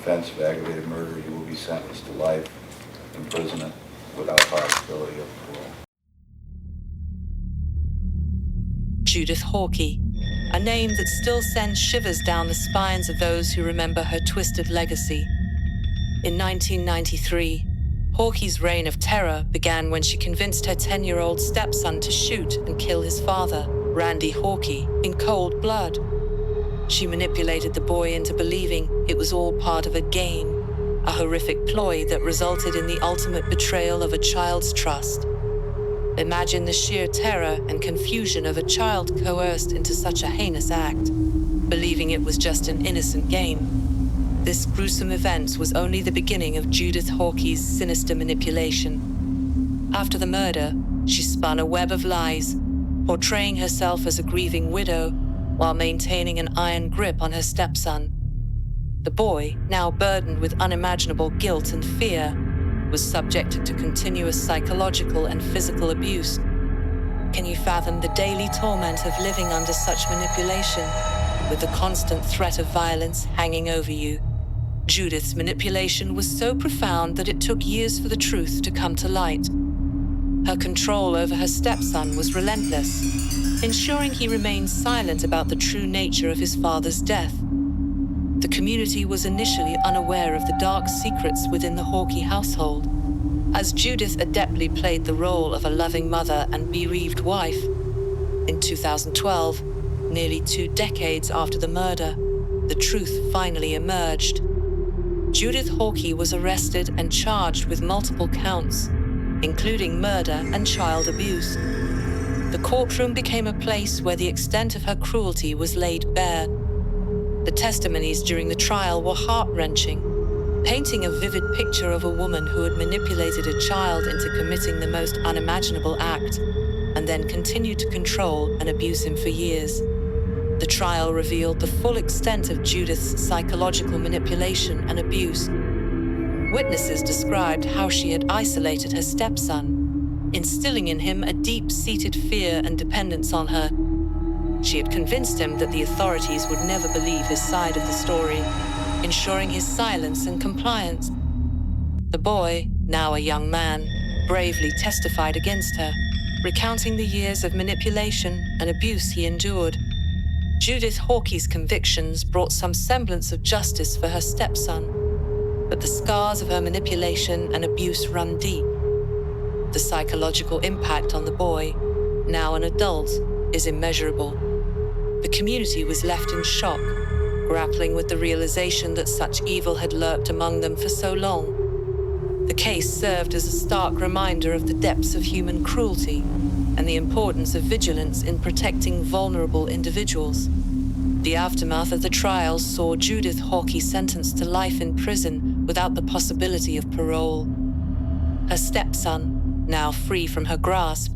offense of aggravated murder, you will be sentenced to life imprisonment without possibility of parole. Judith Hawkey, a name that still sends shivers down the spines of those who remember her twisted legacy. In 1993, Hawkey's reign of terror began when she convinced her 10-year-old stepson to shoot and kill his father, Randy Hawkey, in cold blood. She manipulated the boy into believing it was all part of a game, a horrific ploy that resulted in the ultimate betrayal of a child's trust. Imagine the sheer terror and confusion of a child coerced into such a heinous act, believing it was just an innocent game. This gruesome event was only the beginning of Judith Hawkey's sinister manipulation. After the murder, she spun a web of lies, portraying herself as a grieving widow while maintaining an iron grip on her stepson. The boy, now burdened with unimaginable guilt and fear, was subjected to continuous psychological and physical abuse. Can you fathom the daily torment of living under such manipulation, with the constant threat of violence hanging over you? Judith's manipulation was so profound that it took years for the truth to come to light. Her control over her stepson was relentless, ensuring he remained silent about the true nature of his father's death. The community was initially unaware of the dark secrets within the Hawkey household. As Judith adeptly played the role of a loving mother and bereaved wife, in 2012, nearly 2 decades after the murder, the truth finally emerged. Judith Hawkey was arrested and charged with multiple counts, including murder and child abuse. The courtroom became a place where the extent of her cruelty was laid bare. The testimonies during the trial were heart-wrenching, painting a vivid picture of a woman who had manipulated a child into committing the most unimaginable act, and then continued to control and abuse him for years. The trial revealed the full extent of Judith's psychological manipulation and abuse. Witnesses described how she had isolated her stepson, instilling in him a deep-seated fear and dependence on her. She had convinced him that the authorities would never believe his side of the story, ensuring his silence and compliance. The boy, now a young man, bravely testified against her, recounting the years of manipulation and abuse he endured. Judith Hawkey's convictions brought some semblance of justice for her stepson, but the scars of her manipulation and abuse run deep. The psychological impact on the boy, now an adult, is immeasurable. The community was left in shock, grappling with the realization that such evil had lurked among them for so long. The case served as a stark reminder of the depths of human cruelty and the importance of vigilance in protecting vulnerable individuals. The aftermath of the trial saw Judith Hawkey sentenced to life in prison without the possibility of parole. Her stepson, now free from her grasp,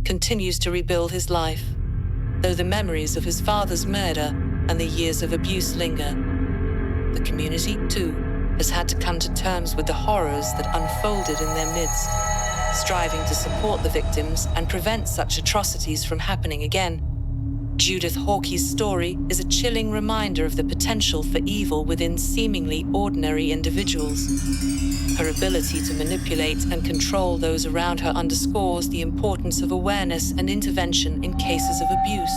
continues to rebuild his life, though the memories of his father's murder and the years of abuse linger. The community, too, has had to come to terms with the horrors that unfolded in their midst, striving to support the victims and prevent such atrocities from happening again. Judith Hawkey's story is a chilling reminder of the potential for evil within seemingly ordinary individuals. Her ability to manipulate and control those around her underscores the importance of awareness and intervention in cases of abuse.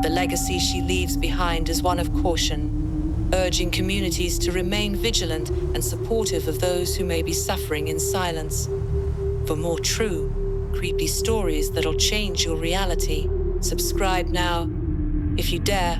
The legacy she leaves behind is one of caution, urging communities to remain vigilant and supportive of those who may be suffering in silence. For more true, creepy stories that'll change your reality, subscribe now, if you dare.